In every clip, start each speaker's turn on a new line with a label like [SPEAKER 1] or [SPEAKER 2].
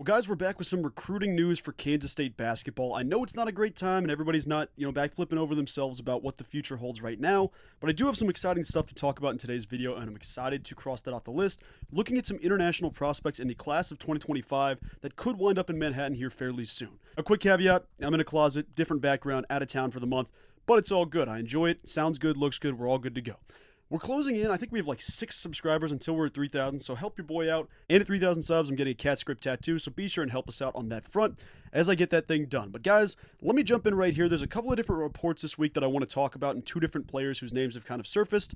[SPEAKER 1] Guys, we're back with some recruiting news for Kansas State basketball. I know it's not a great time and everybody's not, back flipping over themselves about what the future holds right now, but I do have some exciting stuff to talk about in today's video, and I'm excited to cross that off the list, looking at some international prospects in the class of 2025 that could wind up in Manhattan here fairly soon. A quick caveat, I'm in a closet, different background, out of town for the month, but it's all good. I enjoy it, sounds good, looks good, we're all good to go. We're closing in. I think we have like 6 subscribers until we're at 3,000, so help your boy out. And at 3,000 subs, I'm getting a cat script tattoo, so be sure and help us out on that front as I get that thing done. But guys, let me jump in right here. There's a couple of different reports this week that I want to talk about, and 2 different players whose names have kind of surfaced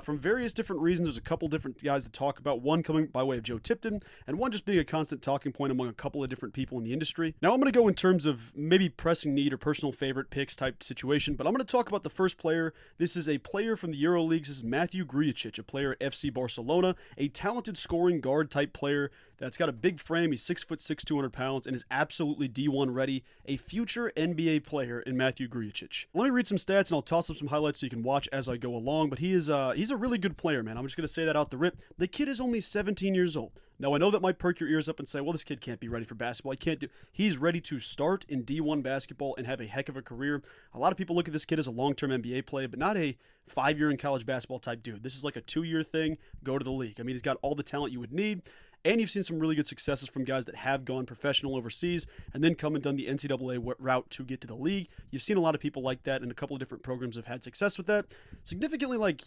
[SPEAKER 1] from various different reasons. There's a couple different guys to talk about, one coming by way of JoeTilleryy, and one just being a constant talking point among a couple of different people in the industry. Now, I'm going to go in terms of maybe pressing need or personal favorite picks type situation, but I'm going to talk about the first player. This is a player from the EuroLeagues. This is Mathieu, a player at FC Barcelona, a talented scoring guard type player that's got a big frame. He's 6'6", 200 pounds, and is absolutely D1 ready. A future NBA player in Mathieu Grujicic. Let me read some stats, and I'll toss up some highlights so you can watch as I go along. But he's a really good player, man. I'm just going to say that out the rip. The kid is only 17 years old. Now, I know that might perk your ears up and say, well, this kid can't be ready for basketball. He's ready to start in D1 basketball and have a heck of a career. A lot of people look at this kid as a long-term NBA play, but not a 5-year in college basketball type dude. This is like a 2-year thing. Go to the league. I mean, he's got all the talent you would need. And you've seen some really good successes from guys that have gone professional overseas and then come and done the NCAA route to get to the league. You've seen a lot of people like that, and a couple of different programs have had success with that. Significantly, like,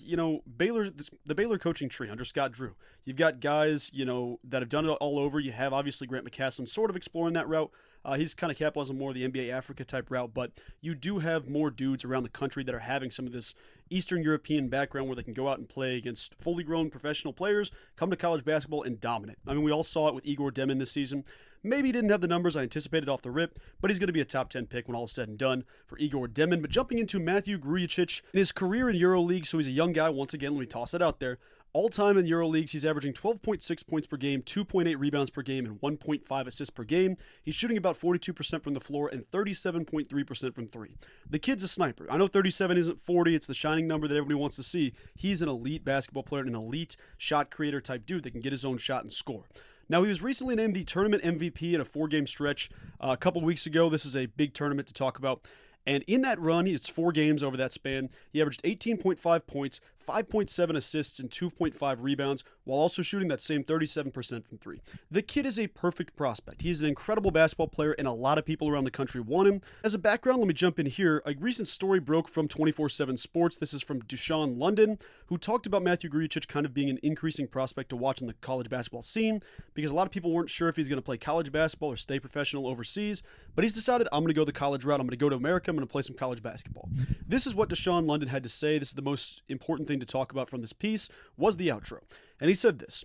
[SPEAKER 1] Baylor, the Baylor coaching tree under Scott Drew. You've got guys, that have done it all over. You have, obviously, Grant McCasland sort of exploring that route. He's kind of capitalizing more of the NBA Africa type route, but you do have more dudes around the country that are having some of this Eastern European background where they can go out and play against fully grown professional players, come to college basketball, and dominate. I mean, we all saw it with Igor Demon this season. Maybe he didn't have the numbers I anticipated off the rip, but he's going to be a top 10 pick when all is said and done for Igor Demon. But jumping into Mathieu Grujicic, in his career in EuroLeague, so he's a young guy. Once again, let me toss it out there. All-time in EuroLeagues, he's averaging 12.6 points per game, 2.8 rebounds per game, and 1.5 assists per game. He's shooting about 42% from the floor and 37.3% from 3. The kid's a sniper. I know 37 isn't 40. It's the shining number that everybody wants to see. He's an elite basketball player, an elite shot creator type dude that can get his own shot and score. Now, he was recently named the tournament MVP in a 4-game stretch a couple weeks ago. This is a big tournament to talk about. And in that run, it's 4 games over that span. He averaged 18.5 points, 5.7 assists, and 2.5 rebounds, while also shooting that same 37% from 3. The kid is a perfect prospect. He's an incredible basketball player, and a lot of people around the country want him. As a background, let me jump in here. A recent story broke from 24/7 Sports. This is from Deshaun London, who talked about Mathieu Grujicic kind of being an increasing prospect to watch in the college basketball scene, because a lot of people weren't sure if he's going to play college basketball or stay professional overseas, but he's decided, I'm going to go the college route. I'm going to go to America. I'm going to play some college basketball. This is what Deshaun London had to say. This is the most important thing to talk about from this piece, was the outro. And he said this.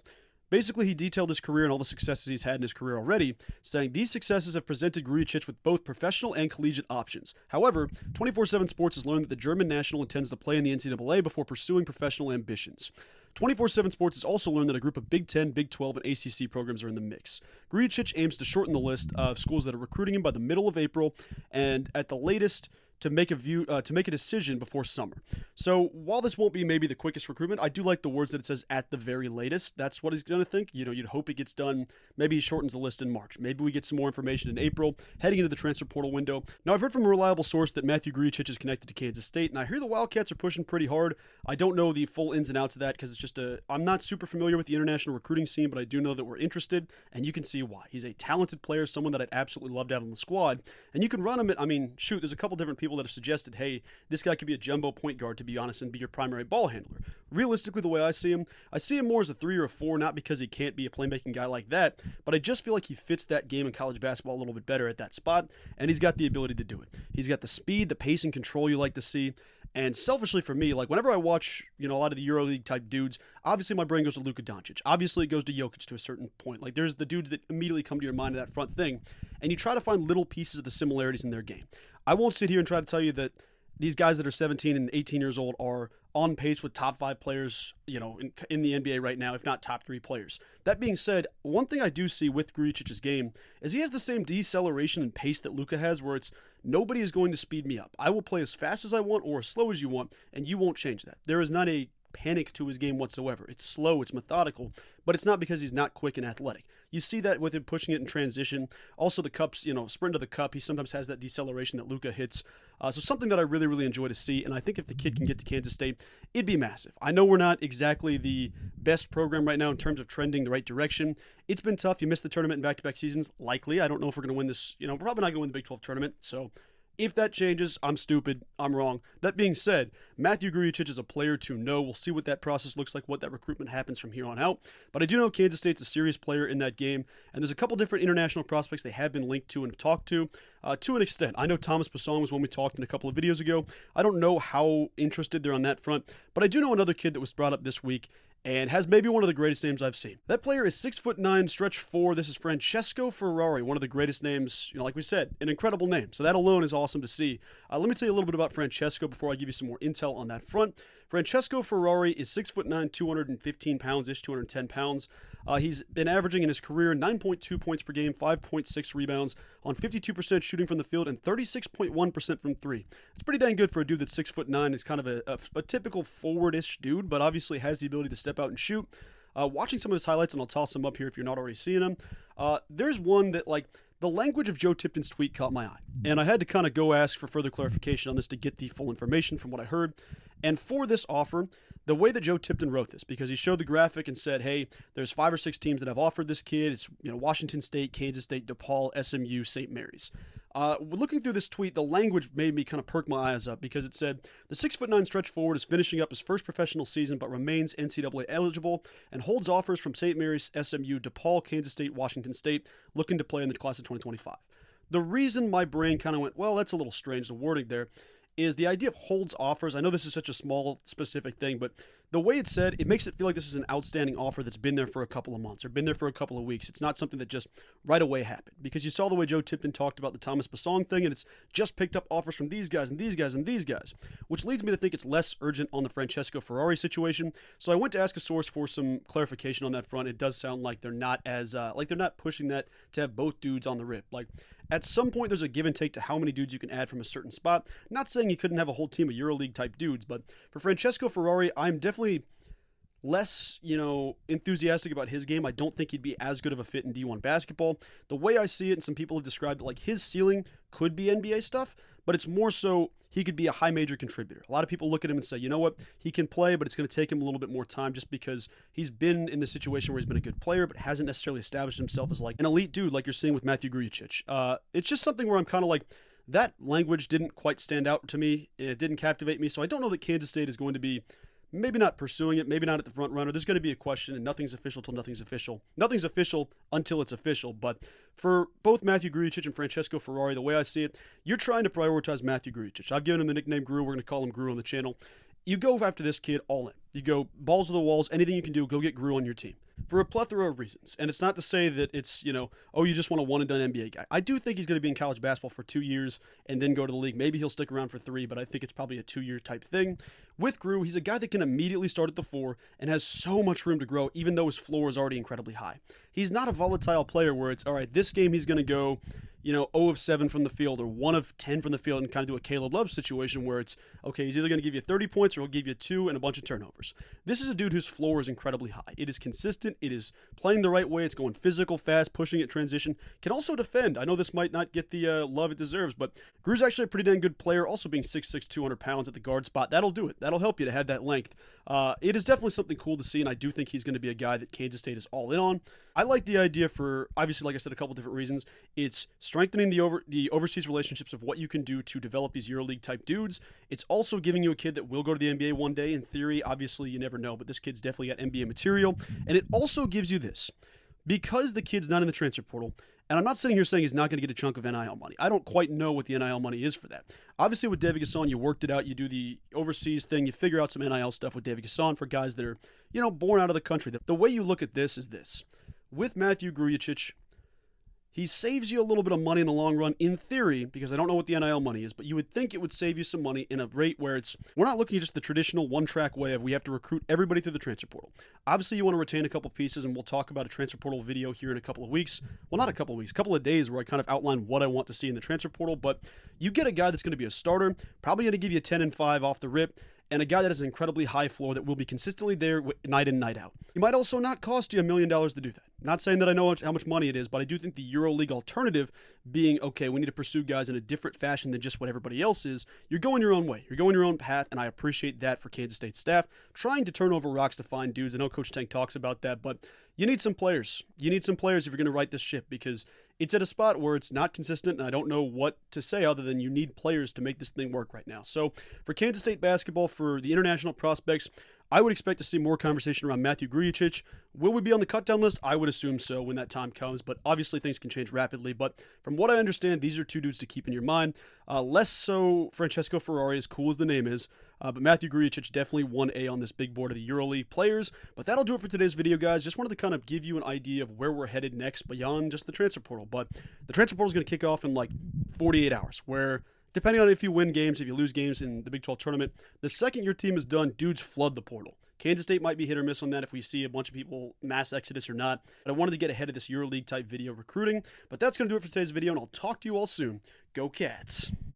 [SPEAKER 1] Basically, he detailed his career and all the successes he's had in his career already, saying these successes have presented Grujicic with both professional and collegiate options. However, 24/7 Sports has learned that the German national intends to play in the NCAA before pursuing professional ambitions. 24/7 Sports has also learned that a group of Big Ten, Big 12, and ACC programs are in the mix. Grujicic aims to shorten the list of schools that are recruiting him by the middle of April, and at the latest, to make a decision before summer. So while this won't be maybe the quickest recruitment, I do like the words that it says at the very latest. That's what he's going to think. You'd hope it gets done. Maybe he shortens the list in March. Maybe we get some more information in April, heading into the transfer portal window. Now, I've heard from a reliable source that Mathieu Grujicic is connected to Kansas State, and I hear the Wildcats are pushing pretty hard. I don't know the full ins and outs of that because it's just I'm not super familiar with the international recruiting scene, but I do know that we're interested, and you can see why. He's a talented player, someone that I'd absolutely love to have on the squad, and you can run him at, there's a couple different people that have suggested, hey, this guy could be a jumbo point guard, to be honest, and be your primary ball handler. Realistically, the way I see him more as a 3 or a 4, not because he can't be a playmaking guy like that, but I just feel like he fits that game in college basketball a little bit better at that spot, and he's got the ability to do it. He's got the speed, the pace, and control you like to see. And selfishly for me, like whenever I watch, a lot of the EuroLeague type dudes, obviously my brain goes to Luka Doncic. Obviously it goes to Jokic to a certain point. Like there's the dudes that immediately come to your mind in that front thing, and you try to find little pieces of the similarities in their game. I won't sit here and try to tell you that these guys that are 17 and 18 years old are on pace with top 5 players, in the NBA right now, if not top 3 players. That being said, one thing I do see with Grujicic's game is he has the same deceleration and pace that Luka has, where it's nobody is going to speed me up. I will play as fast as I want or as slow as you want, and you won't change that. There is not a panic to his game whatsoever. It's slow, it's methodical, but it's not because he's not quick and athletic. You see that with him pushing it in transition. Also, the cups, sprint to the cup, he sometimes has that deceleration that Luka hits. So something that I really, really enjoy to see. And I think if the kid can get to Kansas State, it'd be massive. I know we're not exactly the best program right now in terms of trending the right direction. It's been tough. You missed the tournament in back-to-back seasons, likely. I don't know if we're going to win this. We're probably not going to win the Big 12 tournament. So if that changes, I'm stupid. I'm wrong. That being said, Mathieu Grujicic is a player to know. We'll see what that process looks like, what that recruitment happens from here on out. But I do know Kansas State's a serious player in that game, and there's a couple different international prospects they have been linked to and have talked to an extent. I know Thomas Passong was one we talked in a couple of videos ago. I don't know how interested they're on that front, but I do know another kid that was brought up this week and has maybe one of the greatest names I've seen. That player is 6'9", stretch 4. This is Francesco Ferrari, one of the greatest names, like we said, an incredible name. So that alone is awesome to see. Let me tell you a little bit about Francesco before I give you some more intel on that front. Francesco Ferrari is 6'9", 215 pounds-ish, 210 pounds. He's been averaging in his career 9.2 points per game, 5.6 rebounds, on 52% shooting from the field and 36.1% from three. It's pretty dang good for a dude that's 6'9". Is kind of a typical forward-ish dude, but obviously has the ability to step out and shoot. Watching some of his highlights, and I'll toss them up here if you're not already seeing them, there's one that, the language of Joe Tipton's tweet caught my eye, and I had to kind of go ask for further clarification on this to get the full information from what I heard. And for this offer, the way that Joe Tipton wrote this, because he showed the graphic and said, hey, there's 5 or 6 teams that have offered this kid. It's Washington State, Kansas State, DePaul, SMU, St. Mary's. Looking through this tweet, the language made me kind of perk my eyes up because it said, the 6'9" stretch forward is finishing up his first professional season but remains NCAA eligible and holds offers from St. Mary's, SMU, DePaul, Kansas State, Washington State, looking to play in the class of 2025. The reason my brain kind of went, well, that's a little strange, the wording there, is the idea of holds offers. I know this is such a small, specific thing, but the way it's said, it makes it feel like this is an outstanding offer that's been there for a couple of months or been there for a couple of weeks. It's not something that just right away happened, because you saw the way Joe Tipton talked about the Thomas Passong thing, and it's just picked up offers from these guys and these guys and these guys, which leads me to think it's less urgent on the Francesco Ferrari situation. So I went to ask a source for some clarification on that front. It does sound like they're not as they're not pushing that to have both dudes on the rip. At some point, there's a give and take to how many dudes you can add from a certain spot. Not saying you couldn't have a whole team of EuroLeague type dudes, but for Francesco Ferrari, I'm definitely less, enthusiastic about his game. I don't think he'd be as good of a fit in D1 basketball. The way I see it, and some people have described it, his ceiling could be NBA stuff, but it's more so he could be a high major contributor. A lot of people look at him and say, you know what, he can play, but it's going to take him a little bit more time just because he's been in the situation where he's been a good player, but hasn't necessarily established himself as an elite dude like you're seeing with Mathieu Grujicic. It's just something where I'm kind of that language didn't quite stand out to me. It didn't captivate me, so I don't know that Kansas State is going to be maybe not pursuing it, maybe not at the front runner. There's going to be a question, and nothing's official till nothing's official. Nothing's official until it's official. But for both Mathieu Grujicic and Francesco Ferrari, the way I see it, you're trying to prioritize Mathieu Grujicic. I've given him the nickname Gru. We're going to call him Gru on the channel. You go after this kid all in. You go balls to the walls. Anything you can do, go get Gru on your team. For a plethora of reasons. And it's not to say that it's, you just want a one-and-done NBA guy. I do think he's going to be in college basketball for 2 years and then go to the league. Maybe he'll stick around for 3, but I think it's probably a 2-year type thing. With Gru, he's a guy that can immediately start at the 4 and has so much room to grow, even though his floor is already incredibly high. He's not a volatile player where it's, all right, this game he's going to go 0 of 7 from the field or 1 of 10 from the field and kind of do a Caleb Love situation where it's, okay, he's either going to give you 30 points or he'll give you 2 and a bunch of turnovers. This is a dude whose floor is incredibly high. It is consistent. It is playing the right way. It's going physical, fast, pushing it, transition. Can also defend. I know this might not get the love it deserves, but Gru's actually a pretty dang good player, also being 6'6", 200 pounds at the guard spot. That'll do it. That'll help you to have that length. It is definitely something cool to see, and I do think he's going to be a guy that Kansas State is all in on. I like the idea for, obviously, like I said, a couple different reasons. It's strengthening the overseas relationships of what you can do to develop these EuroLeague type dudes. It's also giving you a kid that will go to the NBA one day. In theory, obviously, you never know, but this kid's definitely got NBA material. And it also gives you this. Because the kid's not in the transfer portal, and I'm not sitting here saying he's not going to get a chunk of NIL money. I don't quite know what the NIL money is for that. Obviously, with David Gasson, you worked it out. You do the overseas thing. You figure out some NIL stuff with David Gasson for guys that are, born out of the country. The way you look at this is this. With Mathieu Grujicic, he saves you a little bit of money in the long run, in theory, because I don't know what the NIL money is, but you would think it would save you some money in a rate where we're not looking at just the traditional one-track way of we have to recruit everybody through the transfer portal. Obviously, you want to retain a couple pieces, and we'll talk about a transfer portal video here in a couple of weeks. Well, not a couple of weeks, a couple of days where I kind of outline what I want to see in the transfer portal, but you get a guy that's going to be a starter, probably going to give you 10 and 5 off the rip, and a guy that has an incredibly high floor that will be consistently there night in, night out. He might also not cost you $1 million to do that. Not saying that I know how much money it is, but I do think the EuroLeague alternative being, okay, we need to pursue guys in a different fashion than just what everybody else is. You're going your own way. You're going your own path, and I appreciate that for Kansas State staff. Trying to turn over rocks to find dudes. I know Coach Tank talks about that, but you need some players. You need some players if you're going to right this ship, because it's at a spot where it's not consistent, and I don't know what to say other than you need players to make this thing work right now. So for Kansas State basketball, for the international prospects, I would expect to see more conversation around Mathieu Grujicic. Will we be on the cut-down list? I would assume so when that time comes, but obviously things can change rapidly. But from what I understand, these are two dudes to keep in your mind. Less so Francesco Ferrari, as cool as the name is, but Mathieu Grujicic definitely 1A on this big board of the EuroLeague players. But that'll do it for today's video, guys. Just wanted to kind of give you an idea of where we're headed next beyond just the transfer portal. But the transfer portal is going to kick off in like 48 hours, where depending on if you win games, if you lose games in the Big 12 tournament, the second your team is done, dudes flood the portal. Kansas State might be hit or miss on that if we see a bunch of people mass exodus or not. But I wanted to get ahead of this EuroLeague type video recruiting. But that's going to do it for today's video, and I'll talk to you all soon. Go Cats!